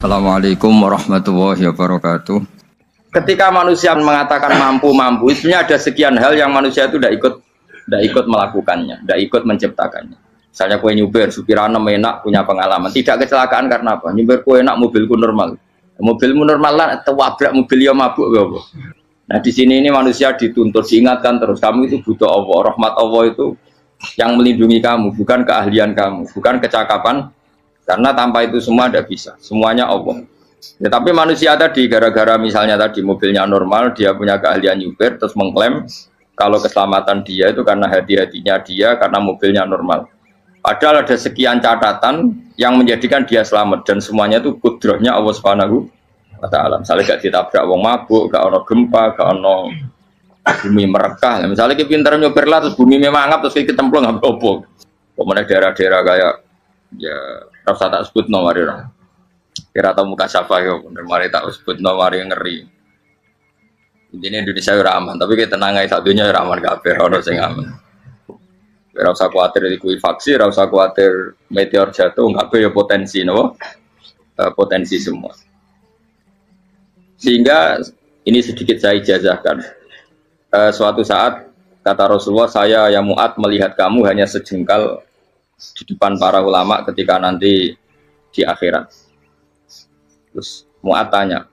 Assalamualaikum warahmatullahi wabarakatuh. Ketika manusia mengatakan mampu, sebenarnya ada sekian hal yang manusia itu tidak ikut melakukannya, tidak ikut menciptakannya. Misalnya kue nyuber, supirana enak, punya pengalaman, tidak kecelakaan karena apa? Nyuber kue enak, mobilku normal, mobilmu normal lah, wabrak mobil yang mabuk, apa? Nah di sini ini manusia dituntut, diingatkan terus, kamu itu butuh Allah, rahmat Allah itu yang melindungi kamu, bukan keahlian kamu, bukan kecakapan. Karena tanpa itu semua tidak bisa, semuanya Allah. Ya, tapi manusia tadi gara-gara misalnya tadi mobilnya normal, dia punya keahlian nyuber, terus mengklaim kalau keselamatan dia itu karena hati-hatinya dia, karena mobilnya normal. Padahal ada sekian catatan yang menjadikan dia selamat dan semuanya itu kudrahnya Allah Subhanahu wa Ta'ala. Misalnya gak ditabrak wong mabuk, gak ono gempa, gak ono bumi merekah. Misalnya kita pintar nyuber lah, terus bumi memangap, terus kita templung nggak apa-apa. Kemudian daerah-daerah kayak ya rasa tak sebut nomor orang. Kira tahu muka siapa yo, mari tak sebut nomor yang ngeri. Intinya Indonesia ora aman, tapi kita tenang aja satunya ora aman kabeh, ora sing aman. Ora usah kuwatir likuifaksi, ora usah kuwatir meteor jatuh, kabeh ya potensi napa? Potensi semua. Sehingga ini sedikit saya ijazahkan. Suatu saat kata Rasulullah, saya yang Mu'ad melihat kamu hanya sejengkal di depan para ulama ketika nanti di akhirat. Terus Mu'ad tanya,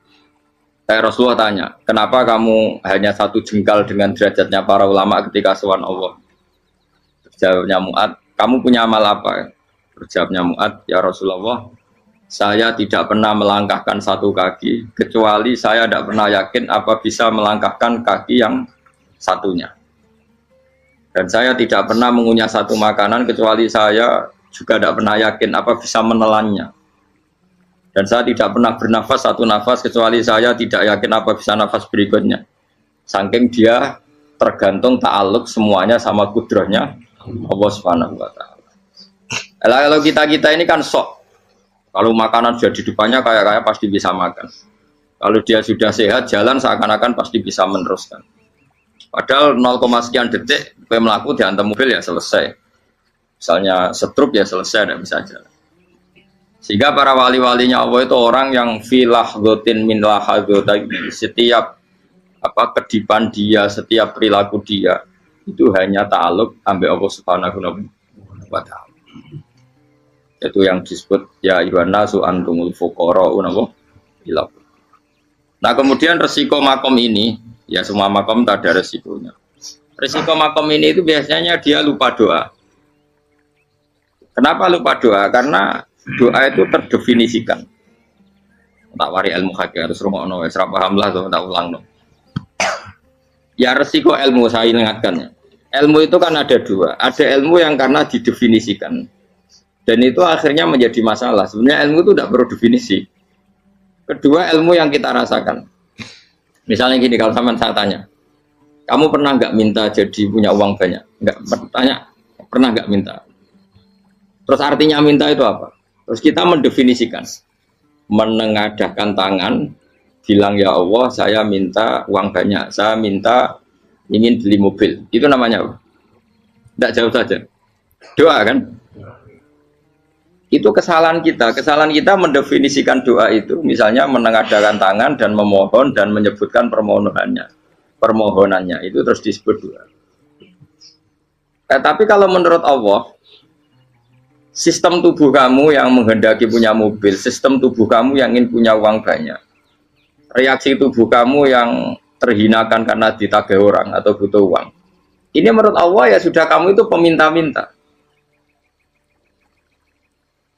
Rasulullah tanya, kenapa kamu hanya satu jengkal dengan derajatnya para ulama ketika sowan Allah? Jawabnya Mu'ad, kamu punya amal apa? Jawabnya Mu'ad, ya Rasulullah, saya tidak pernah melangkahkan satu kaki, kecuali saya tidak pernah yakin apa bisa melangkahkan kaki yang satunya. Dan saya tidak pernah mengunyah satu makanan kecuali saya juga tidak pernah yakin apa bisa menelannya. Dan saya tidak pernah bernafas satu nafas kecuali saya tidak yakin apa bisa nafas berikutnya. Saking dia tergantung ta'aluk semuanya sama kudrahnya Allah Subhanahu wa Ta'ala. Kalau kita ini kan sok. Kalau makanan sudah di depannya kayak pasti bisa makan. Kalau dia sudah sehat jalan seakan-akan pasti bisa meneruskan. Padahal 0, sekian detik melaku dihantam mobil ya selesai. Misalnya stroke ya selesai, tidak bisa jalan. Sehingga para wali-walinya Allah itu orang yang filah gotin min lahadotagi, setiap kedipan dia, setiap perilaku dia itu hanya ta'aluk ambil Allah Subhanahu wa Ta'ala. Itu yang disebut ya ayyuhan nasu antumul fuqara'u ila. Nah kemudian resiko makom ini, ya semua makom tak ada resikonya. Resiko makom ini itu biasanya dia lupa doa. Kenapa lupa doa? Karena doa itu terdefinisikan. Tak wari ilmu hakik harus rumono, wis ra paham lah tak ulang. Ya resiko ilmu saya ingatkan. Ilmu itu kan ada dua. Ada ilmu yang karena didefinisikan. Dan itu akhirnya menjadi masalah. Sebenarnya ilmu itu tidak perlu definisi. Kedua ilmu yang kita rasakan. Misalnya gini, kalau saya tanya, kamu pernah nggak minta jadi punya uang banyak? Nggak bertanya, pernah nggak minta? Terus artinya minta itu apa? Terus kita mendefinisikan, menengadahkan tangan, bilang ya Allah, saya minta uang banyak, saya minta ingin beli mobil. Itu namanya apa? Tidak jauh saja. Doa kan? Itu kesalahan kita mendefinisikan doa itu misalnya menengadahkan tangan dan memohon dan menyebutkan permohonannya itu terus disebut doa. Tapi kalau menurut Allah, sistem tubuh kamu yang menghendaki punya mobil, sistem tubuh kamu yang ingin punya uang banyak, reaksi tubuh kamu yang terhinakan karena ditagih orang atau butuh uang, ini menurut Allah ya sudah kamu itu peminta-minta.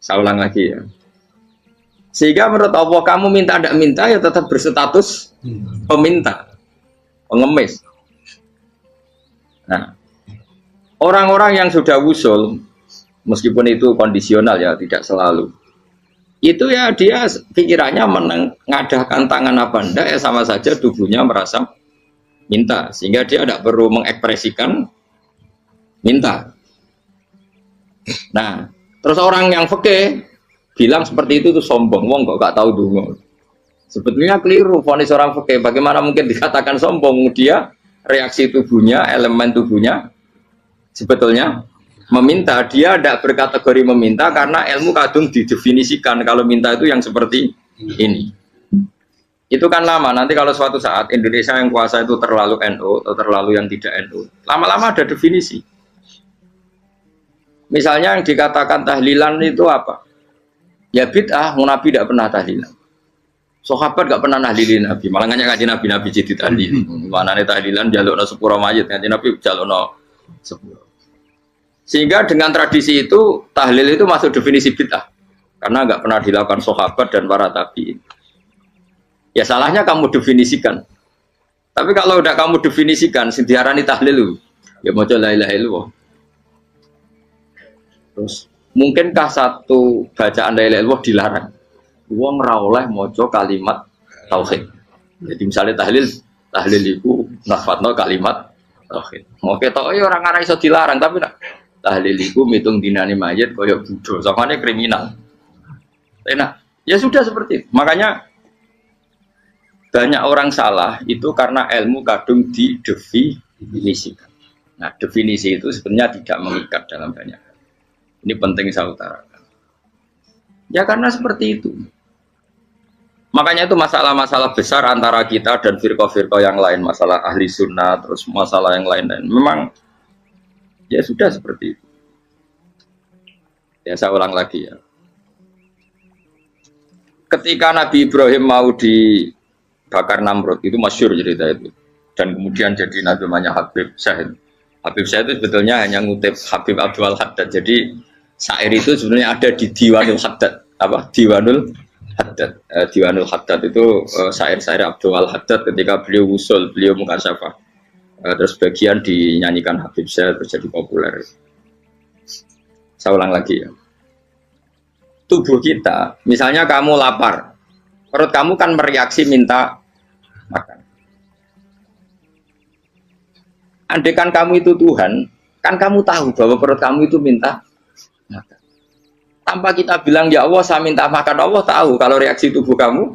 Saya ulang lagi ya. Sehingga menurut Allah kamu minta tidak minta ya tetap berstatus peminta, pengemis. Nah, orang-orang yang sudah wusul, meskipun itu kondisional ya tidak selalu. Itu ya dia pikirannya mengadahkan tangan apa enggak ya sama saja tubuhnya merasa minta, sehingga dia tidak perlu mengekspresikan minta. Nah, terus orang yang fikih bilang seperti itu sombong, wong kok gak tahu dungo. Sebetulnya keliru vonis orang fikih. Bagaimana mungkin dikatakan sombong? Dia reaksi tubuhnya, elemen tubuhnya sebetulnya meminta. Dia tidak berkategori meminta karena ilmu kadung didefinisikan kalau minta itu yang seperti ini. Itu kan lama. Nanti kalau suatu saat Indonesia yang kuasa itu terlalu NU atau terlalu yang tidak NU, lama-lama ada definisi. Misalnya yang dikatakan tahlilan itu apa? Ya bid'ah, Nabi tidak pernah tahlilan. Sahabat gak pernah nahlilin Nabi, malah ngajak kaji Nabi jadi tahlil. Mana nih tahlilan jalukno sepuro mayit, kaji Nabi jalukno sepuro. Sehingga dengan tradisi itu tahlil itu masuk definisi bid'ah, karena nggak pernah dilakukan sahabat dan para tabi'in. Ya salahnya kamu definisikan. Tapi kalau udah kamu definisikan, diarani tahlil, ya mau la ilaha illallah. Terus mungkinkah satu bacaan la ilaha illallah dilarang? Wong ora oleh maca kalimat tauhid. Jadi misalnya tahlil itu nafadno kalimat tauhid. Oke tok ya orang ora iso dilarang, tapi nak tahlil itu mitung dinane mayit kaya bodho, sakmane kriminal. Enak. Ya sudah seperti itu. Makanya banyak orang salah itu karena ilmu kadung didefinisikan. Nah, definisi itu sebenarnya tidak mengikat dalam banyak hal. Ini penting saya utarakan. Ya karena seperti itu. Makanya itu masalah-masalah besar antara kita dan firqah-firqah yang lain, masalah ahli sunnah, terus masalah yang lain-lain. Memang ya sudah seperti itu. Ya saya ulang lagi ya. Ketika Nabi Ibrahim mau dibakar Namrud, itu masyhur cerita itu. Dan kemudian jadi namanya Habib Syahid. Habib Syahid itu sebetulnya hanya ngutip Habib Abdul Haddad. Jadi syair itu sebenarnya ada di Diwanul Haddad. Apa? Diwanul Haddad. Diwanul Haddad itu syair-syair Abdul Haddad ketika beliau usul, beliau mukasyafah. Terus bagian dinyanyikan Habib Syahid terus jadi populer. Saya ulang lagi ya. Tubuh kita, misalnya kamu lapar, perut kamu kan mereaksi minta makan. Andaikan kamu itu Tuhan, kan kamu tahu bahwa perut kamu itu minta makan. Tanpa kita bilang, ya Allah saya minta makan, Allah tahu kalau reaksi tubuh kamu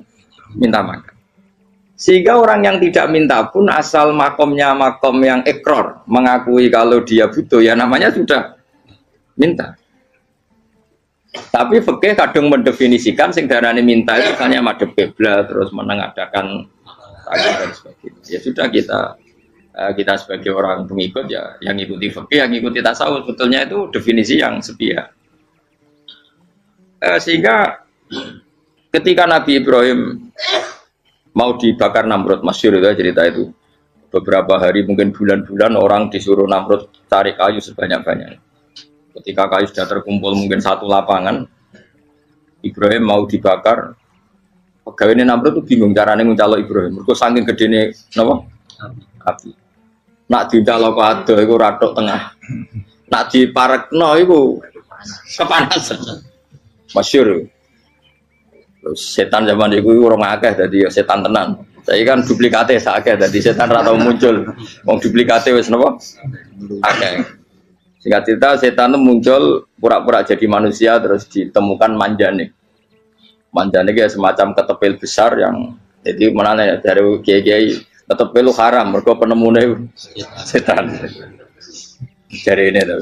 minta makan. Sehingga orang yang tidak minta pun asal makomnya makom yang ikror, mengakui kalau dia butuh, ya namanya sudah minta. Tapi fikih kadang mendefinisikan sing darane minta itu hanya madhep kiblat terus menengadakan dan sebagainya. Ya sudah kita sebagai orang pengikut ya yang ikuti fikih, yang ikuti tasawuf, sebetulnya itu definisi yang sepihak. Sehingga ketika Nabi Ibrahim mau dibakar Namrud, masyhur itu cerita itu. Beberapa hari mungkin bulan-bulan orang disuruh Namrud tarik kayu sebanyak-banyaknya. Ketika kayu sudah terkumpul mungkin satu lapangan, Ibrahim mau dibakar. Pegawai Namrud itu bingung caranya nguncalo Ibrahim. Mereka saking gedene napa? Api. Nak dincalok ado iku ratok tengah. Nak diparekno iku kepanasan. Masyhur. Terus setan zaman iku orang akeh dadi ya setan tenan. Saya kan duplikate sakake dadi setan ra tau muncul. Wong duplikate wis napa? Akeh. Singkat cerita setan itu muncul pura-pura jadi manusia terus ditemukan manjane. Manjane kayak semacam ketepil besar yang jadi mana ya dari kiai-kiai ketepil haram mergo penemune setan. Dari ini tuh.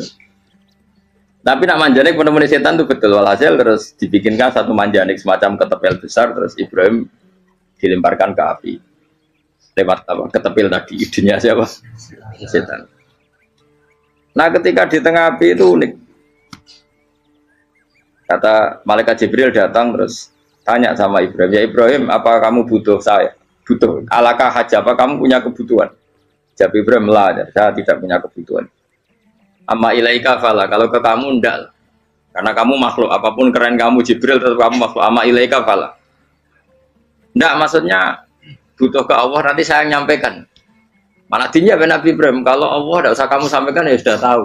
Tapi nak manjane penemune setan itu betul walhasil terus dibikinkan satu manjane semacam ketepil besar terus Ibrahim dilemparkan ke api. Lewat apa? Ketepil tadi idenya siapa? Setan. Nah ketika di tengah api itu unik. Kata malaikat Jibril datang terus tanya sama Ibrahim, ya Ibrahim apa kamu butuh saya? Butuh, alakah haja, apa kamu punya kebutuhan? Jawab Ibrahim, lah, saya tidak punya kebutuhan. Amma ilaika fala, kalau ke kamu enggak. Karena kamu makhluk, apapun keren kamu Jibril tetap kamu makhluk. Amma ilaika fala. Enggak, maksudnya butuh ke Allah nanti saya nyampaikan. Malah dinya Nabi Ibrahim, kalau Allah tidak usah kamu sampaikan ya sudah tahu.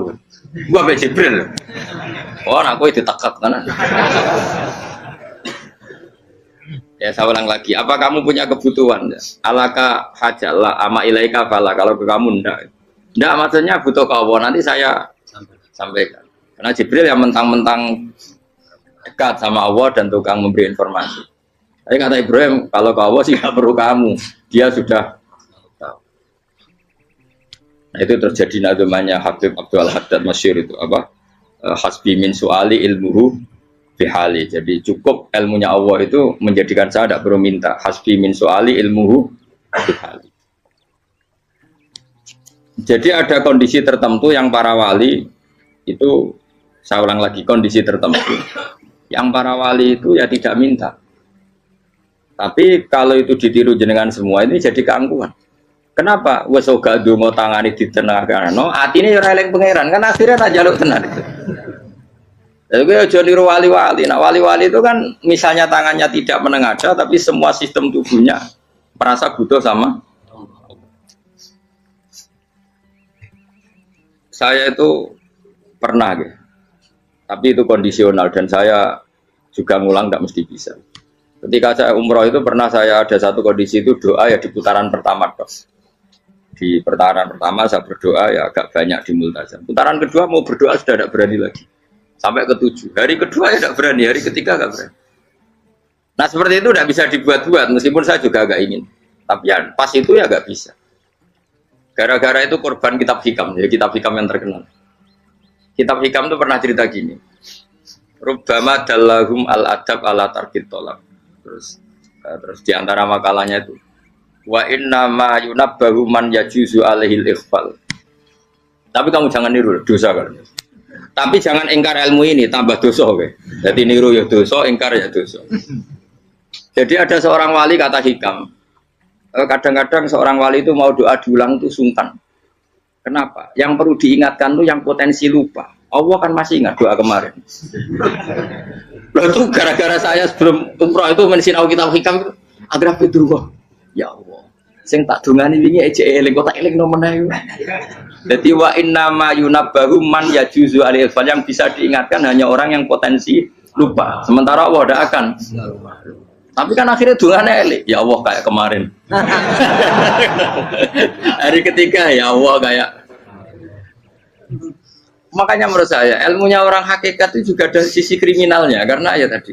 Gua be Jibril. Oh, aku itu takut kan? Ya saya ulang lagi. Apa kamu punya kebutuhan? Alaka hajalah ama ilaika fala. Kalau ke kamu enggak. Enggak maksudnya butuh ke Allah nanti saya sampaikan. Karena Jibril yang mentang-mentang dekat sama Allah dan tukang memberi informasi. Tapi kata Ibrahim, kalau ke Allah sih nggak perlu kamu. Dia sudah. Nah, itu terjadi namanya Habib Abdul Haddad masyhur itu apa? Hasbi min suali ilmuhu bihali. Jadi cukup ilmunya Allah itu menjadikan saya tidak perlu minta. Hasbi min soali ilmuhu bihali. Jadi ada kondisi tertentu yang para wali itu, saya ulang lagi, kondisi tertentu yang para wali itu ya tidak minta. Tapi kalau itu ditiru jenengan semua ini jadi keangkuhan. Kenapa? Wes ora ndonga tangane ditenangano, atine ya ora eling pangeran, kan akhirnya tak jaluk tenan itu. Jadi aja niru wali-wali. Nah, wali-wali itu kan misalnya tangannya tidak menengadah tapi semua sistem tubuhnya merasa butuh sama. Saya itu pernah gitu. Tapi itu kondisional dan saya juga ngulang tidak mesti bisa. Ketika saya umroh itu pernah saya ada satu kondisi itu doa ya di putaran pertama terus. Di putaran pertama saya berdoa ya agak banyak di multazam. Putaran kedua mau berdoa sudah tidak berani lagi. Sampai ke-7. Hari kedua ya tidak berani, hari ketiga tidak berani. Nah seperti itu tidak bisa dibuat-buat meskipun saya juga agak ingin. Tapi ya pas itu ya nggak bisa. Gara-gara itu korban kitab hikam, ya kitab hikam yang terkenal. Kitab hikam itu pernah cerita gini. Rubbama dallahum al-adab ala tarkit tolak. Terus di antara makalahnya itu wa inna ma yunabbahu man yajuzu alaihil ikhfal. Tapi kamu jangan niru dosa kan. Tapi jangan ingkar ilmu ini tambah dosa oke. Jadi niru ya dosa, ingkar ya dosa. Jadi ada seorang wali kata hikam. Kadang-kadang seorang wali itu mau doa diulang itu sungkan. Kenapa? Yang perlu diingatkan tuh yang potensi lupa. Allah kan masih ingat doa kemarin. Loh itu gara-gara saya sebelum umroh itu mensinau kitab hikam itu agar Fidrullah. Ya Allah. Sing tak dungani wingi ejek eling kok tak eling nomen. Jadi wa inna ma yunabbahu man yajuzu alil fal, yang bisa diingatkan hanya orang yang potensi lupa. Sementara Allah tidak akan. Tapi kan akhirnya dungane eling. Ya Allah kayak kemarin. Hari ketiga ya Allah kayak. Makanya menurut saya ilmunya orang hakikat itu juga ada sisi kriminalnya karena ya tadi.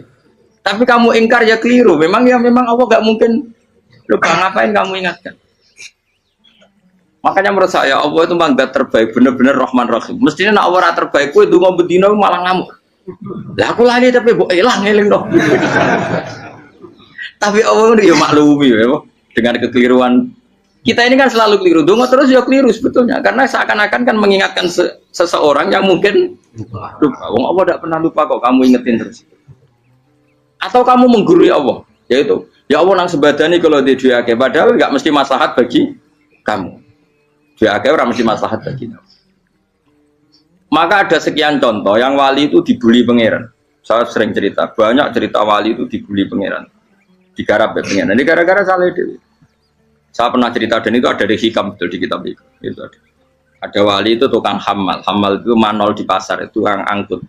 Tapi kamu ingkar ya keliru. Memang Allah gak mungkin lupa, ngapain kamu ingatkan. Makanya menurut saya Allah itu manggat terbaik, bener-bener Rahman Rahim. Mestinya nak Allah terbaik, itu ngomong bedino malah ngamuk. Lah aku lali tapi mbok eling dong. Tapi Allah itu ya maklumi ya, dengan kekeliruan. Kita ini kan selalu keliru, dongo terus ya keliru sebetulnya, karena seakan-akan kan mengingatkan seseorang yang mungkin lupa. Wong Allah tidak pernah lupa kok, kamu ingetin terus. Atau kamu menggurui Allah, yaitu ya Allah nang sebadani kalau di duake, padahal nggak mesti maslahat bagi kamu. Duake orang mesti maslahat bagi kamu. Maka ada sekian contoh yang wali itu dibully pangeran. Saya sering cerita, banyak cerita wali itu dibully pangeran, digarap ya pangeran. Ini gara-gara salah dewi. Saya pernah cerita dan itu ada di hikam betul di kitab itu ada. Ada wali itu tukang hamal itu manol di pasar, itu tukang angkut.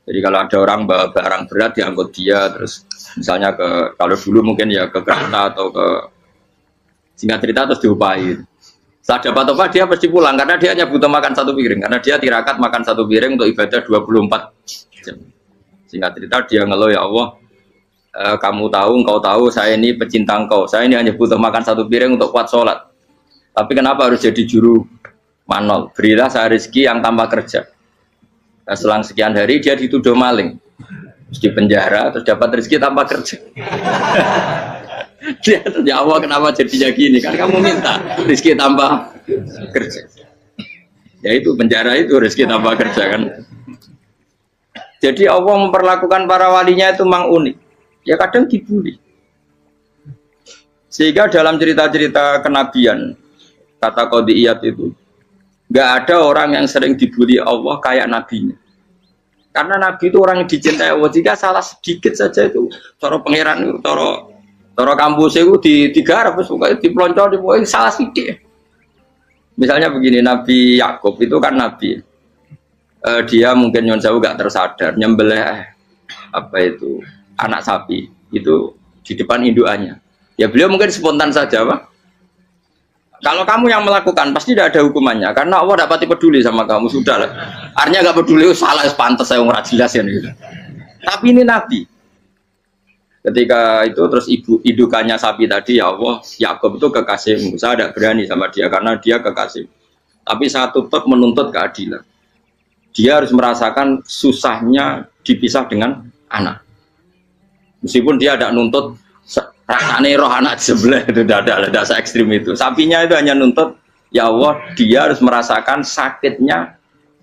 Jadi kalau ada orang bawa barang berat diangkut dia, terus misalnya kalau dulu mungkin ya ke kereta atau ke singkat cerita terus diupahi. Saat dapat apa dia pasti pulang karena dia hanya butuh makan satu piring, karena dia tirakat makan satu piring untuk ibadah 24 jam. Singkat cerita dia ngeluh, ya Allah, kamu tahu, engkau tahu saya ini pecinta engkau, saya ini hanya butuh makan satu piring untuk kuat sholat, tapi kenapa harus jadi juru manol? Berilah saya rezeki yang tanpa kerja. Nah, selang sekian hari dia dituduh maling, terus di penjara, terus dapat rezeki tanpa kerja. Dia ya Allah kenapa jadinya gini, kan kamu minta rezeki tanpa kerja. Ya itu penjara itu rezeki tanpa kerja kan. Jadi Allah memperlakukan para walinya itu memang unik. Ya kadang dibully. Sehingga dalam cerita-cerita kenabian, kata Qadiyat itu, nggak ada orang yang sering dibully Allah kayak nabinya. Karena nabi itu orang yang dicintai Allah. Jika salah sedikit saja itu, cara pangeran itu, cara kampus itu digarap, dipelonco, salah sedikit. Misalnya begini, Nabi Yakub itu kan nabi. Dia mungkin nyon jauh nggak tersadar, nyembelih anak sapi itu di depan indukannya. Ya beliau mungkin spontan saja, Pak. Kalau kamu yang melakukan pasti tidak ada hukumannya karena Allah tidak pati peduli sama kamu, sudah lah. Artinya nggak peduli, salah pantas saya nggak jelas ya gitu. Tapi ini Nabi. Ketika itu terus indukannya sapi tadi, ya Allah, Yakub itu kekasihmu. Saya tidak berani sama dia karena dia kekasih. Tapi saya tetap menuntut keadilan. Dia harus merasakan susahnya dipisah dengan anak. Meskipun dia tidak nuntut rasanya roh anak sebelah itu tidak se ekstrim itu. Sapinya itu hanya nuntut ya Allah dia harus merasakan sakitnya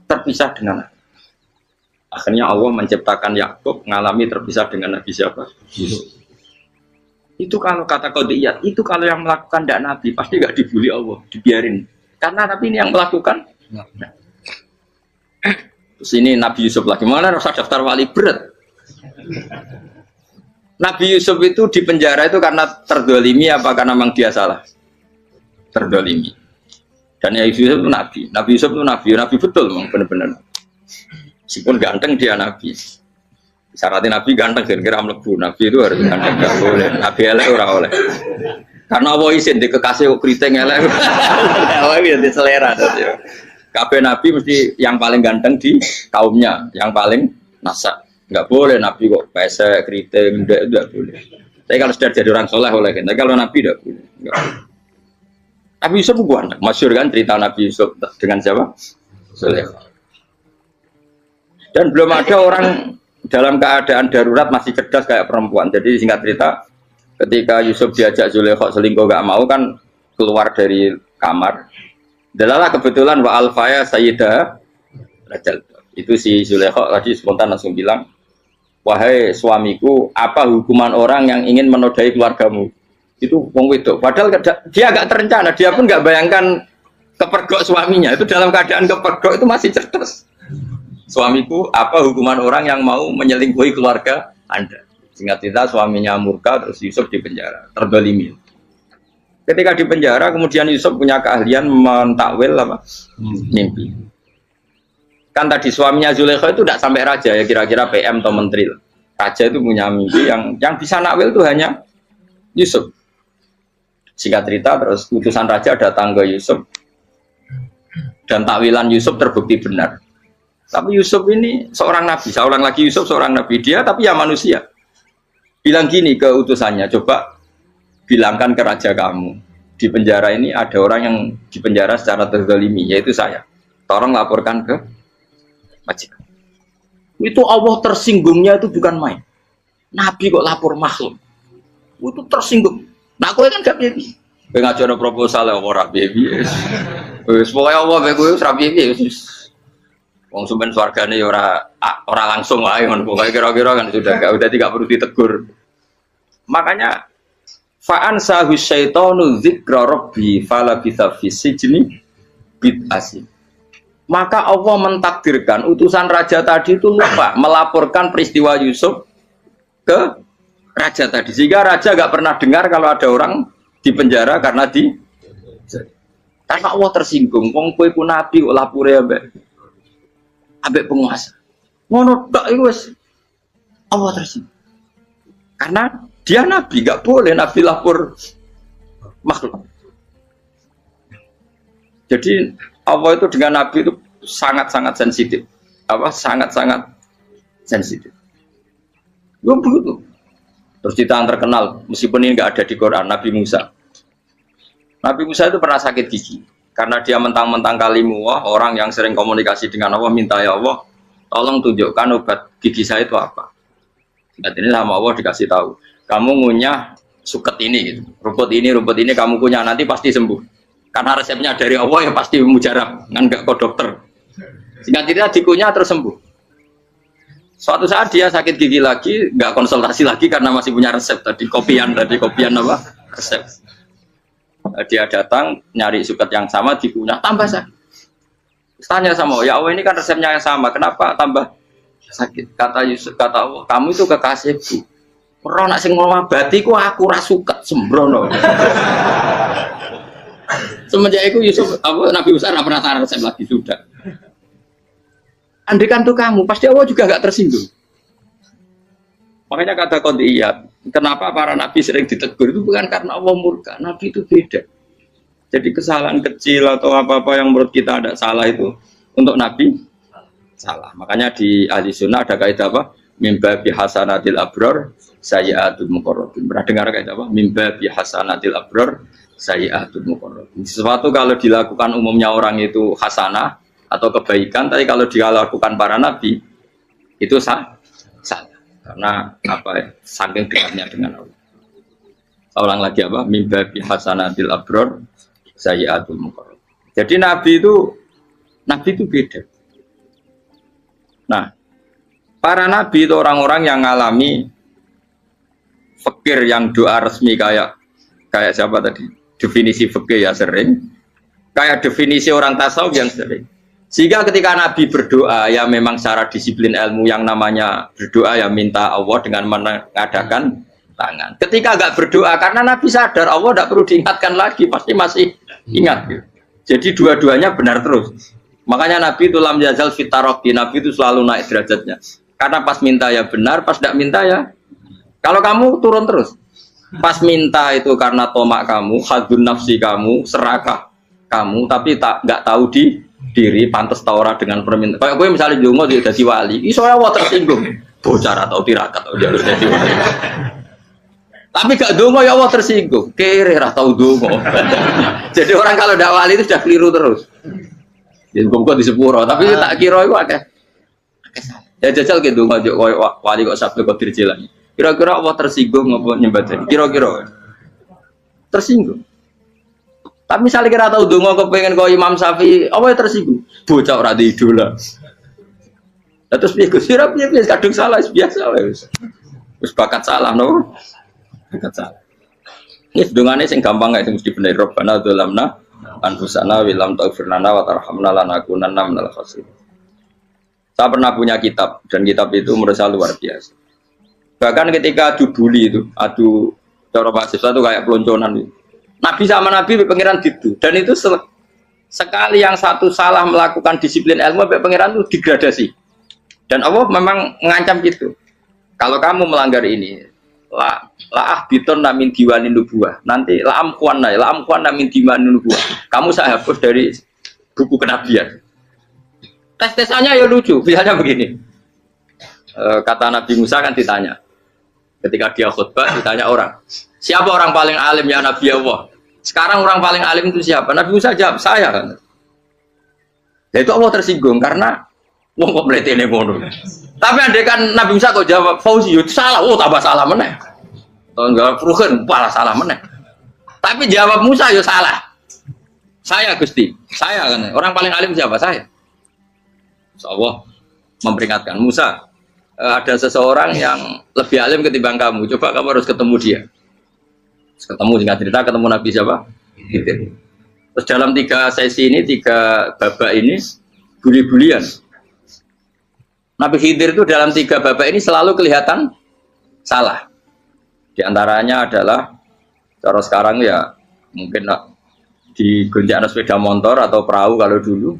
terpisah dengan anak. Akhirnya Allah menciptakan Yakub mengalami terpisah dengan Nabi siapa? Itu kalau kata qadiyat, itu kalau yang melakukan tidak Nabi pasti nggak dibully Allah, dibiarin. Karena Nabi ini yang melakukan. Nah. Terus ini Nabi Yusuf lagi, mana rasa daftar wali berat. Nabi Yusuf itu di penjara itu karena terdolimi apa karena memang dia salah? Terdolimi. Dan ya Yusuf itu Nabi. Nabi Yusuf itu Nabi betul memang benar-benar. Meskipun ganteng dia Nabi. Syaratnya Nabi ganteng kira-kira mlebu. Nabi itu harus ganteng, nggak boleh. Nabi elek ora oleh. Karena Allah izin di kekasih keriting elek. Allah itu di selera. Kabeh Nabi mesti yang paling ganteng di kaumnya, yang paling nasak. Nggak boleh Nabi kok pesek keriting, enggak boleh. Tapi kalau sudah jadi orang soleh oleh. Tapi kalau Nabi enggak boleh. Nabi Yusuf ganteng. Masyhur kan cerita Nabi Yusuf dengan siapa? Zulaikha. Dan belum ada orang dalam keadaan darurat masih cerdas kayak perempuan. Jadi singkat cerita, ketika Yusuf diajak Zulaikha selingkuh gak mau kan keluar dari kamar. Dalalah kebetulan wa alfaya sayyidah rajal. Itu si Zulaikha tadi spontan langsung bilang, wahai suamiku, apa hukuman orang yang ingin menodai keluargamu? Itu wong wedok. Padahal dia agak terencana, dia pun nggak bayangkan kepergok suaminya. Itu dalam keadaan kepergok itu masih cerdas. Suamiku, apa hukuman orang yang mau menyelingkuhi keluarga Anda? Singkat cerita suaminya murka, terus Yusuf di penjara, terdolimi. Ketika di penjara, kemudian Yusuf punya keahlian mentakwil apa? Mimpi. Kan tadi suaminya Zulaikha itu tidak sampai raja ya, kira-kira PM atau menteri. Raja itu punya mimpi yang bisa nakwil itu hanya Yusuf. Singkat cerita, terus utusan raja datang ke Yusuf dan takwilan Yusuf terbukti benar. Tapi Yusuf ini seorang nabi, seorang lagi Yusuf seorang nabi dia, tapi ya manusia. Bilang gini ke utusannya, coba bilangkan ke raja kamu di penjara ini ada orang yang di penjara secara terzalimi, yaitu saya. Tolong laporkan ke majikan. Itu Allah tersinggungnya itu bukan main. Nabi kok lapor makhluk, itu tersinggung. Nah aku kan gak baby. Pengajuan proposal ya orang baby. Pokoknya Allah bagus rabi baby. Wong sumben swargane ya ora langsung wae ngono pokoke kira-kira kan sudah tidak perlu ditegur. Makanya fa'an sahu syaitanu dzikra rabbi fala bitha fi sijni bid'asin. Maka Allah mentakdirkan utusan raja tadi itu lupa melaporkan peristiwa Yusuf ke raja tadi. Sehingga raja enggak pernah dengar kalau ada orang di penjara karena Allah tersinggung. Wong kowe ku nabi kok lapure ambek penguasa. Ngono tok iku wis Allah tersinggung. Karena dia nabi, enggak boleh nabi lapor makhluk. Jadi Allah itu dengan nabi itu sangat-sangat sensitif. Sangat-sangat sensitif. Lu begitu. Terus cerita yang terkenal, meskipun ini enggak ada di Quran, Nabi Musa. Nabi Musa itu pernah sakit gigi. Karena dia mentang-mentang kalimullah, orang yang sering komunikasi dengan Allah, minta ya Allah, tolong tunjukkan obat gigi saya itu apa. Dan ini sama Allah dikasih tahu, kamu ngunyah suket ini, gitu. rumput ini kamu kunyah nanti pasti sembuh. Karena resepnya dari Allah ya pasti mujarab, kan nggak ke dokter. Sehingga tidak dikunyah terus sembuh. Suatu saat dia sakit gigi lagi, nggak konsultasi lagi karena masih punya resep tadi kopian apa resep. Dia datang nyari suket yang sama dikunyah tambah sakit. Tanya sama ya Allah ini kan resepnya yang sama, kenapa tambah sakit? Kata Yusuf, kata Allah, kamu itu kekasihku. Ora nak sing ngobati ku aku ra suket sembrono. Semenjak itu Yusuf Nabi Musa ora pernah taruh resep lagi sudah. Andai kan tuh kamu, pasti Allah juga gak tersinggung. Makanya kata qadiyat, kenapa para nabi sering ditegur itu bukan karena Allah murka, nabi itu beda. Jadi kesalahan kecil atau apa-apa yang menurut kita ada salah itu untuk nabi salah. Makanya di ahli sunnah ada kaidah apa? Mimba bihasanatil abror sayyiatul muqarrabin. Pernah dengar kaidah apa? Mimba bihasanatil abror sayyiatul muqarrabin. Sesuatu kalau dilakukan umumnya orang itu hasanah atau kebaikan, tapi kalau dilakukan para nabi itu salah. Karena apa ya? Saking dekatnya dengan Allah. Saya ulang lagi apa? Mimba bi hasanatil abror sayyiatul muqarrab. Jadi Nabi itu beda. Nah, para nabi itu orang-orang yang ngalami fikir yang doa resmi kayak siapa tadi? Definisi fikir ya sering. Kayak definisi orang tasawuf yang sering. Sehingga ketika Nabi berdoa, ya memang secara disiplin ilmu yang namanya berdoa ya minta Allah dengan mengadakan tangan. Ketika enggak berdoa, karena Nabi sadar Allah tidak perlu diingatkan lagi, pasti masih ingat. Gitu. Jadi dua-duanya benar terus. Makanya Nabi itu lam yazal fitaroki, Nabi itu selalu naik derajatnya. Karena pas minta ya benar, pas tidak minta ya. Kalau kamu turun terus, pas minta itu karena tomak kamu, hadun nafsi kamu, serakah kamu, tapi nggak tahu diri pantas taura dengan permintaan. Kayak gue misalnya jongo jadi wali, iso Allah tersinggung, bocor atau tirakat atau harus jadi wali. Tapi gak dongo ya Allah tersinggung, kere atau dongo. Jadi orang kalau tidak wali itu sudah keliru terus. Jadi gue di sepuro, tapi tak kira itu akeh. Ya jajal gitu ngajak wali kok sabtu kok dirjelang. Kira-kira Allah tersinggung apa nyembah jadi? Kira-kira tersinggung. Tapi misalnya kira tahu dongo kepengen kau Imam Syafi'i, apa yang tersinggung? Bocah ora di idola. Terus piye Gus? Piye kadung salah biasa wis. Wis bakat salah no. Bakat salah. Ini dongane sing gampang kae mesti bener Rabbana dzalamna anfusana wa lam taghfir lana wa tarhamna lanakunanna minal khasirin. Saya pernah punya kitab dan kitab itu menurut saya luar biasa. Bahkan ketika adu bully itu, adu cara mahasiswa itu kayak pelonconan itu. Nabi sama Nabi pengiran gitu, dan itu sekali yang satu salah melakukan disiplin ilmu, pengiran itu degradasi. Dan Allah memang mengancam gitu. Kalau kamu melanggar ini, la biton namin diwanin nubuah. Nanti la amkuan namin diwanin nubuah. Kamu saya hapus dari buku kenabian. Tes-tesannya ya lucu, misalnya begini. Kata Nabi Musa kan ditanya, ketika dia khutbah ditanya orang, siapa orang paling alim ya Nabi Allah? Sekarang orang paling alim itu siapa? Nabi Musa jawab, saya kan. Ya itu Allah tersinggung karena wong kok mletene ngono. Tapi andai kan Nabi Musa kok jawab Fauzi itu salah, tambah salah meneh. Atau enggak Ruhen, malah salah meneh. Tapi jawab Musa ya salah. Saya Gusti, saya kan. Orang paling alim siapa? Saya. Allah memperingatkan Musa, ada seseorang yang lebih alim ketimbang kamu. Coba kamu harus ketemu dia. Ketemu singkat cerita ketemu Nabi siapa? Khidir. Terus dalam 3 sesi ini, 3 babak ini buli-bulian. Nabi Khidir itu dalam 3 babak ini selalu kelihatan salah. Di antaranya adalah cara sekarang ya mungkin di gonjak sepeda motor atau perahu kalau dulu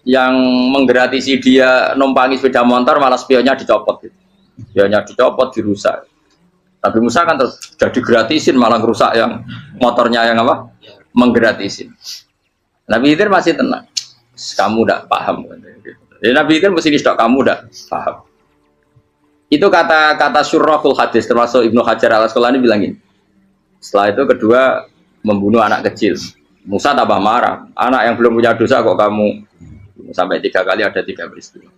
yang menggratisi dia numpangi sepeda motor malah spionnya dicopot gitu. Spionnya dicopot, dirusak. Tapi Musa kan terus jadi gratisin malah rusak yang motornya yang apa? Menggratisin. Nabi Khidir masih tenang. Kamu tidak paham. Jadi Nabi Khidir mesti stok kamu tidak paham. Itu kata syurrahul hadis termasuk Ibnu Hajar al-Asqalani bilang gini. Setelah itu kedua membunuh anak kecil. Musa tambah marah. Anak yang belum punya dosa kok kamu sampai 3 kali ada 3 peristiwa.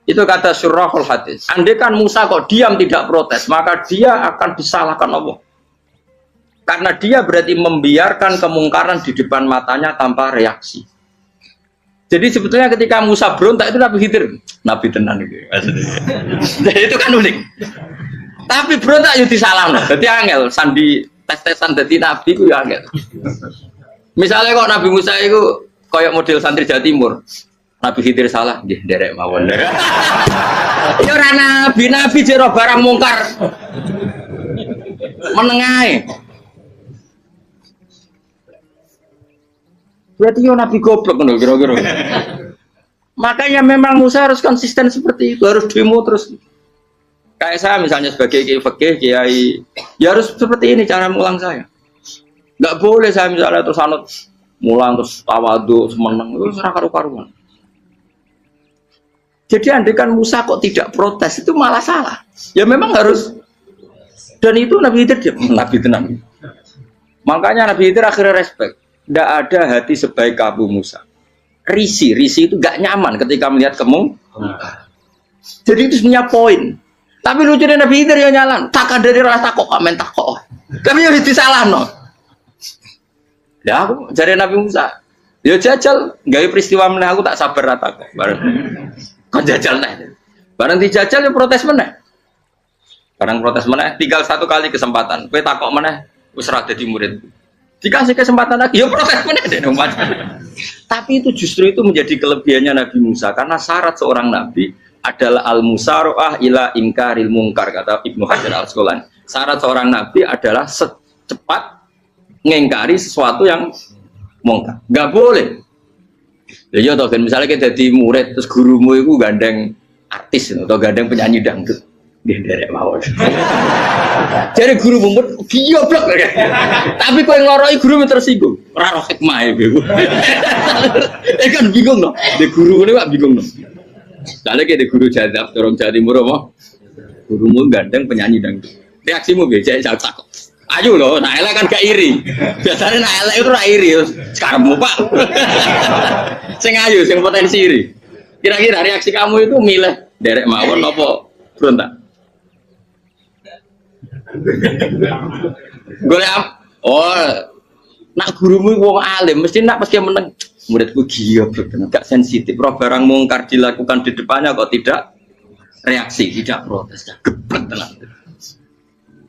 Itu kata syurrahul hadis. Andai kan Musa kok diam tidak protes, maka dia akan disalahkan Allah. Karena dia berarti membiarkan kemungkaran di depan matanya tanpa reaksi. Jadi sebetulnya ketika Musa berontak itu Nabi Khidir, Nabi tenan gitu. Jadi itu kan unik. Tapi berontak itu disalahno. Jadi angel sandi tes-tesan dadi nabi ku ya angel. Misalnya kok Nabi Musa itu kayak model santri Jawa Timur. Nabi Khidir salah, nggih nderek mawon. Ya ora nabi jero barang mungkar. Menengae. Berarti yo nabi goblok ngono kira-kira. Makanya memang Musa harus konsisten seperti itu, harus demo terus. Kayak saya misalnya sebagai kiai fikih, kiai ya harus seperti ini cara mulang saya. Enggak boleh saya misalnya terus anut mulang terus tawadhu semeneng itu ora karu-karuan. Jadi andekan Musa kok tidak protes itu malah salah. Ya memang harus. Dan itu Nabi Khidir Nabi tenang. Makanya Nabi Khidir akhirnya respect. Tidak ada hati sebaik Abu Musa. Risi itu gak nyaman ketika melihat kemungkaran. Jadi itu sebenarnya poin. Tapi lucunya Nabi Khidir ya nyalan, tak dari rasa takok komen takok. Tapi ya disalahno. Ya aku jare Nabi Musa. Ya jajal, gawe peristiwa meneh aku tak sabar rata kok. Bareng. Kon jajal neh. Bareng dijajal ya protes meneh. Bareng protes meneh, tinggal satu kali kesempatan. Kowe takok meneh wis ora dadi murid. Dikasih kesempatan lagi, ya protes meneh deh. Tapi itu justru itu menjadi kelebihannya Nabi Musa karena syarat seorang nabi adalah al-musara'ah ila inkaril munkar kata Ibnu Hajar Al-Asqalani. Syarat seorang nabi adalah secepat ngengkari sesuatu yang mungkar. Enggak boleh. Ya iya toh kan misalnya kita jadi murid terus gurumu itu gandeng artis atau gandeng penyanyi dangdut. Dia derek mawon. Jadi guru mumet goblok. Tapi kowe ngloroi guru tersinggung. Ora roh hikmah iku. Kan bingung loh. De guru ngene kok bingung loh. Soalnya kayak di guru jadab, dorong Jawa Timur apa? Gurumu gandeng penyanyi dangdut. Reaksimu biasa saya takut. Ayo loh, nah elek kan gak iri. Biasanya nah elek itu gak iri. Sekarang pak. Sing ayu, sing potensi iri. Kira-kira reaksi kamu itu milih derek mawon apa berontak? Golek nak gurumu wong alim mesti nak pasti meneng. Muridku gila bener, gak sensitif. Roh barang mungkar dilakukan di depannya kok tidak reaksi, tidak protes, geblek tenan.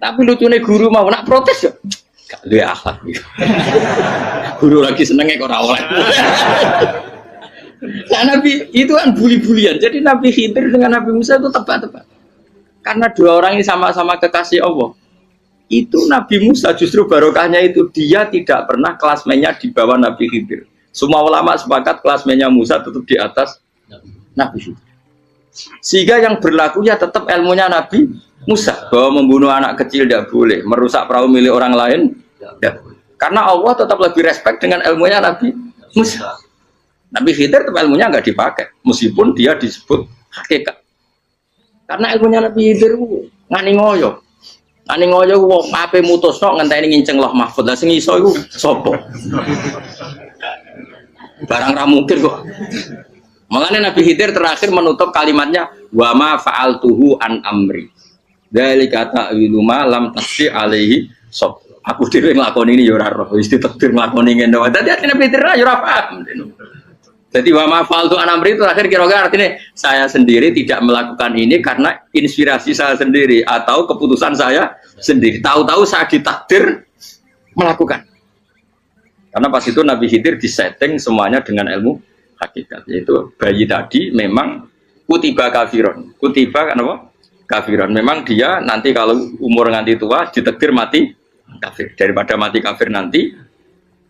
Tapi lucunya guru mau nak protes ya, gak luwe akhlak. Guru lagi senengnya kok ora oleh. Nah Nabi itu kan bully-bulian. Jadi Nabi Khidir dengan Nabi Musa itu tepat-tepat. Karena dua orang ini sama-sama kekasih Allah. Itu Nabi Musa justru barokahnya itu dia tidak pernah kelasmennya di bawah Nabi Khidir. Semua ulama sepakat kelasmennya Musa tetap di atas Nabi Khidir. Sehingga yang berlaku ya tetap ilmunya Nabi Musa bahwa membunuh anak kecil tidak boleh, merusak perahu milik orang lain tidak boleh. Karena Allah tetap lebih respect dengan ilmunya Nabi Musa. Nabi Khidir tetap ilmunya nggak dipakai, meskipun dia disebut hakikat. Karena ilmunya Nabi Khidir ngani ngoyo. Ngani ngoyo wong ape mutusno ngenteni nginceng Loh Mahfud. Lah sing iso iku sapa? Barang ra mungkin kok. Makanya Nabi Khidir terakhir menutup kalimatnya wa ma fa'altuhu an amri. Dzalika ta'wilu ma lam tasdi alaihi sab. Aku dhewe nglakoni ini ya ora roh, wis ditakdir nglakoni ngene wae. Dadi Nabi Khidir ya ora paham. Jadi wa ma fa'altu an amri itu terakhir kira-kira artinya saya sendiri tidak melakukan ini karena inspirasi saya sendiri atau keputusan saya sendiri. Tahu-tahu saya ditakdir melakukan. Karena pas itu Nabi Khidir disetting semuanya dengan ilmu hakikat, yaitu bayi tadi memang kutiba kafiron, kutiba kan apa? Kafiron. Memang dia nanti kalau umur nganti tua ditakdir mati kafir. Daripada mati kafir nanti,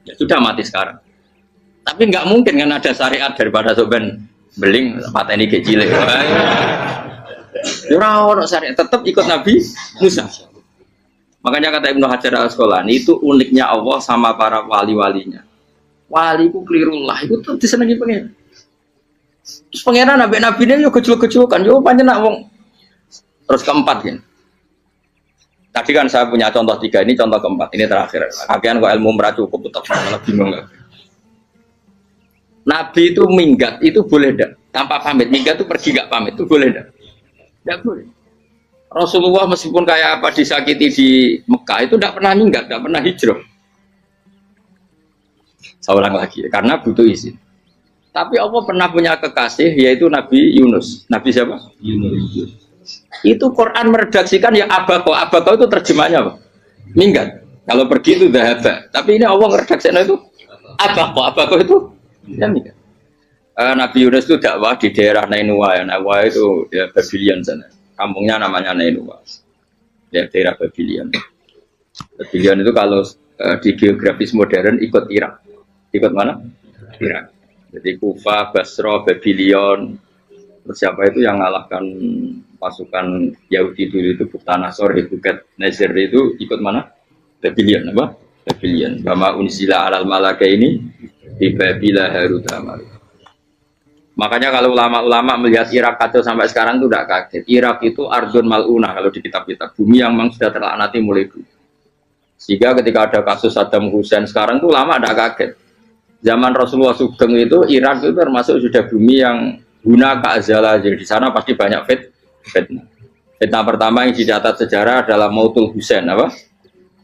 ya sudah mati sekarang. Tapi nggak mungkin kan ada syariat daripada soben beling pateni kecil. Ora syariat, tetap ikut Nabi Musa. Makanya kata Ibnu Hajar Al-Asqalani itu uniknya Allah sama para wali-walinya. Wali ku klirullah itu tuh disenengi pengen. Terus pengenan nabi-nabi ini yo kecil-kecilkan, yo pancen nak wong. Terus keempat kan. Tadi kan saya punya contoh 3, ini contoh keempat, ini terakhir. Kagian kok ilmu merah cukup tetap malah bingung. Nabi itu minggat itu boleh enggak? Tanpa pamit, minggat itu pergi enggak pamit itu boleh enggak? Enggak boleh. Rasulullah meskipun kayak apa disakiti di Mekah itu tidak pernah minggat, tidak pernah hijrah. Saya ulang lagi, karena butuh izin. Tapi Allah pernah punya kekasih yaitu Nabi Yunus. Nabi siapa? Yunus. Itu Quran meredaksikan ya abako. Abako itu terjemahnya apa? Minggat. Kalau pergi itu dahaba. Tapi ini Allah meredaksikan itu abako. Abako itu ya minggat. Nabi Yunus itu dakwah di daerah Nainua. Ya, Nainua itu ya Babylon sana. Kampungnya namanya Nainua. Ya daerah Babylon. Babylon itu kalau di geografis modern ikut Irak. Ikut mana? Irak. Jadi Kufa, Basra, Babylon. Terus siapa itu yang mengalahkan pasukan Yahudi dulu itu Buktanasor, Buket Nasir itu ikut mana? Babylon apa? Babylon. Bama unsila alal malaka ini di Babila Harutama. Makanya kalau ulama-ulama melihat Irak kacau sampai sekarang itu tidak kaget. Irak itu ardun mal'unah kalau di kitab-kitab. Bumi yang memang sudah terlaknati mulai dulu. Sehingga ketika ada kasus Saddam Hussein sekarang itu ulama tidak kaget. Zaman Rasulullah Sugeng itu Irak itu termasuk sudah bumi yang guna keazalah. Jadi di sana pasti banyak fitnah. Fitnah pertama yang dicatat sejarah adalah Mautul Husain apa?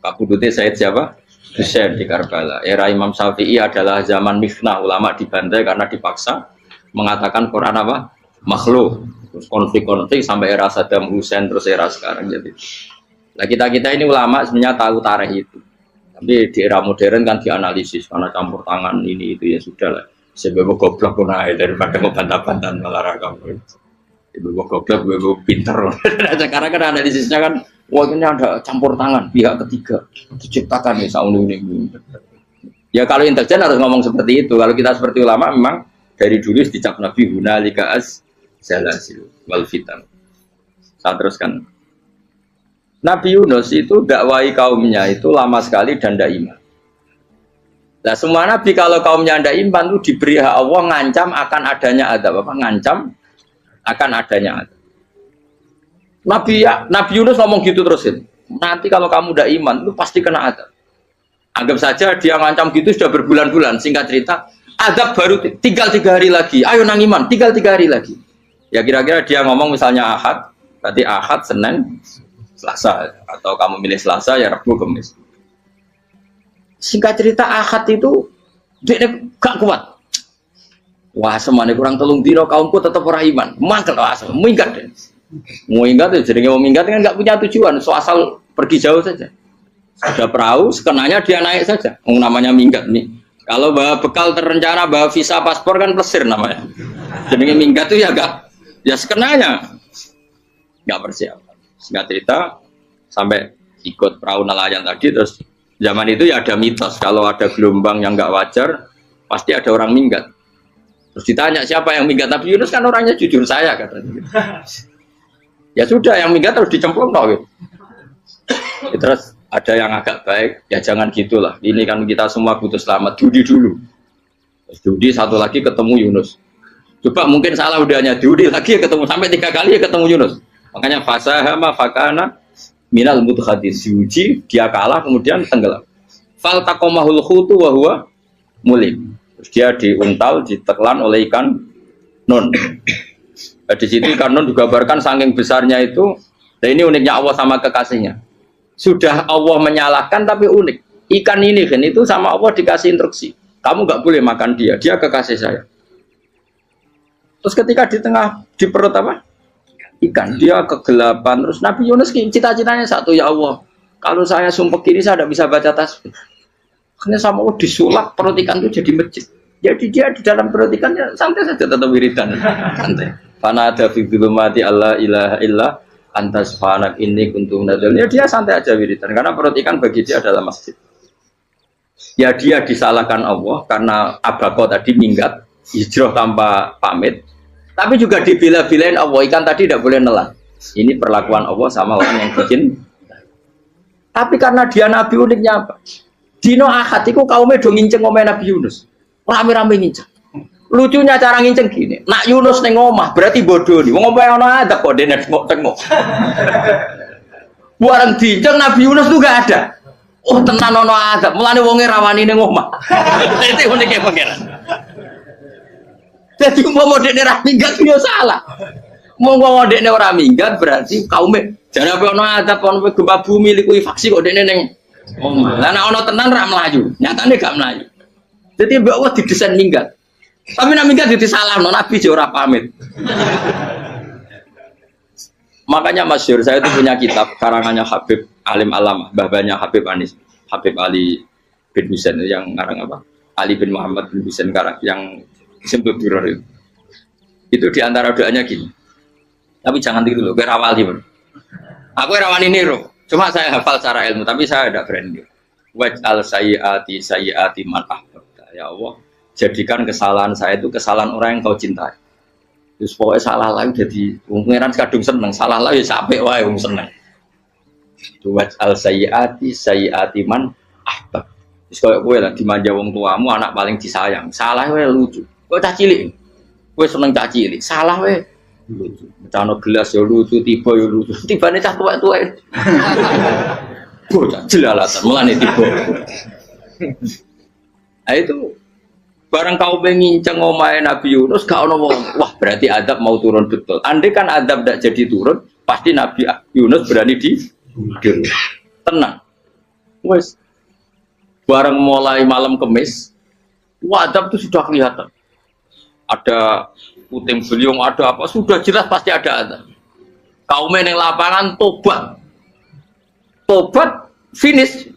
Kabudutnya Said siapa? Husain di Karbala. Era Imam Syafi'i adalah zaman mifnah, ulama dibantai karena dipaksa mengatakan Quran apa? Makhluk. Terus konflik-konflik sampai era Saddam Hussein terus era sekarang jadi. Nah kita ini ulama sebenarnya tahu tarikh itu. Tapi di era modern kan dianalisis karena campur tangan ini itu ya sudah lah. Sebab goblok pun aja daripada ngebantah-bantahan olahraga. Ibu goblok, ibu pinter. Sekarang kan analisisnya kan, wah ini ada campur tangan pihak ketiga diciptakan ya sauni ini. Ya kalau intelijen harus ngomong seperti itu. Kalau kita seperti ulama memang dari dulu dicap Nabi hunalika az-zalazil wal fitan. Saya teruskan. Nabi Yunus itu dakwai kaumnya itu lama sekali dan tidak iman. Nah semua nabi kalau kaumnya tidak iman itu diberi hak Allah ngancam akan adanya adab apa? Ngancam akan adanya adab. Nabi Yunus ngomong gitu terusin. Nanti kalau kamu tidak iman itu pasti kena adab. Anggap saja dia ngancam gitu sudah berbulan-bulan. Singkat cerita, adab baru tinggal 3 hari lagi. Ayo nang iman, tinggal 3 hari lagi. Ya kira-kira dia ngomong misalnya Ahad, berarti Ahad, Senin, Selasa, atau kamu milih Selasa ya Rabu, Kamis. Singkat cerita Ahad itu dia gak kuat. Wah semuanya kurang telung dino kaumku tetap orang iman. Mangkel asal, minggat deh. Minggat itu jadinya mau minggat kan nggak punya tujuan, so asal pergi jauh saja. Ada perahu, sekenanya dia naik saja. Namanya minggat nih. Kalau bawa bekal terencana, bawa visa paspor kan plesir namanya. Jadinya minggat itu ya gak, ya sekenanya nggak persiapan. Singkat cerita sampai ikut perahu nelayan tadi terus zaman itu ya ada mitos kalau ada gelombang yang nggak wajar pasti ada orang minggat. Terus ditanya siapa yang minggat, Nabi Yunus kan orangnya jujur saya katanya. Ya sudah yang minggat harus dicemplung gitu. Ya, terus ada yang agak baik ya jangan gitulah. Ini kan kita semua butuh selamat. Dudi dulu. Terus Dudi satu lagi ketemu Yunus. Coba mungkin salah udahnya Dudi lagi ketemu sampai 3 kali ya ketemu Yunus. Makanya fasahama fakana minal mudhadis diuji dia kalah kemudian tenggelam. Fal taqamahul khutu wa huwa mulim. Terus dia diuntal ditelan oleh ikan nun. Nah, di situ ikan nun digambarkan saking besarnya itu. Dan ini uniknya Allah sama kekasihnya. Sudah Allah menyalahkan tapi unik. Ikan ini kan itu sama Allah dikasih instruksi. Kamu nggak boleh makan dia. Dia kekasih saya. Terus ketika di tengah di perut apa? Ikan dia kegelapan terus Nabi Yunus cita-citanya satu ya Allah kalau saya sumpah kiri saya tidak bisa baca tasbih karena sama Allah disulap perut ikan itu jadi masjid jadi dia di dalam perut ikannya santai saja tetap wiridan santai fana ada fi dzulumati alla ilaha illa anta subhanak inni kuntu minadz ya dia santai aja wiridan karena perut ikan bagi dia adalah masjid ya dia disalahkan Allah karena abako tadi minggat hijrah tanpa pamit. Tapi juga dibela-belain Allah, ikan tadi tidak boleh nelan. Ini perlakuan Allah sama orang yang bikin. Tapi karena dia Nabi uniknya apa? Dino Ahad itu kaumnya do nginceng ngomongin Nabi Yunus. Rame-rame nginceng. Lucunya cara nginceng gini. Nak Yunus neng omah berarti bodoh nih. Ngomong ono ada kok dene tengok. Buareng dinceng Nabi Yunus tuh gak ada. Oh tenan ono ada. Mulane wonge rawani neng omah. Itu uniknya pangeran. Jadi mau dekne ora minggat yo salah. Mau dekne ora minggat berarti kaume jane apa ono adab ono gempa bumi liku faksi kok dekne ning omah. Lah nek ono tenan ra mlayu, nyatane gak mlayu. Jadi mbok Allah didesain minggat. Tapi nek minggat disalahno Nabi yo ora pamit. Makanya masyhur saya itu punya kitab karangannya Habib Alim Alamah, mbah-mbahnya Habib Anis, Habib Ali bin Husain yang ngarang apa? Ali bin Muhammad bin Husain karang yang disebut duror itu diantara doanya gini tapi jangan gitu loh berawali aku rawani niru cuma saya hafal secara ilmu tapi saya tidak berani waj'al sayyiati man ahbabta ya Allah jadikan kesalahan saya itu kesalahan orang yang kau cintai terus pokoknya salah lagi jadi pengiran kadung seneng salah lagi sampai wae wong seneng waj'al sayyiati man ahbab terus kalau gue lah dimanja wong tuamu anak paling disayang salah wae lucu kok cah cilik, gue seneng cah cilik, salah we, lucu, becano gelas ya lucu, tiba ya lucu, tiba nih cah tua, bocah jelalatan, mulane tiba. Nah itu barang kau penginceng omahe Nabi Yunus, gak ono wong, wah berarti adab mau turun betul. Andai kan adab tidak jadi turun, pasti Nabi Yunus berani di tenang. Wes bareng mulai malam Kemis, wadab itu sudah kelihatan. Ada puting beliung, ada apa, sudah jelas pasti ada azab. Kaumnya yang lapangan tobat finish.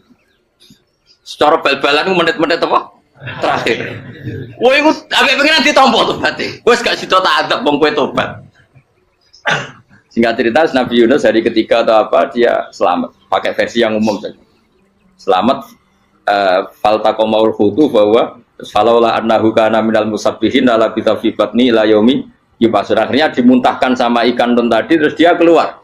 Secara bal-balan menit-menit apa? Terakhir. Wah itu agak pengen ditompo tobatnya. Wes gak sido tak azab bang kue tobat. Singkat cerita Nabi Yunus hari ketiga atau apa dia selamat. Pakai versi yang umum saja. Selamat. Faltaqamaul hutu bahwa falaulah annahu kana minal musabbihin ala bitafi batni ila yaumi yub'atsun. Akhirnya dimuntahkan sama ikan tadi terus dia keluar.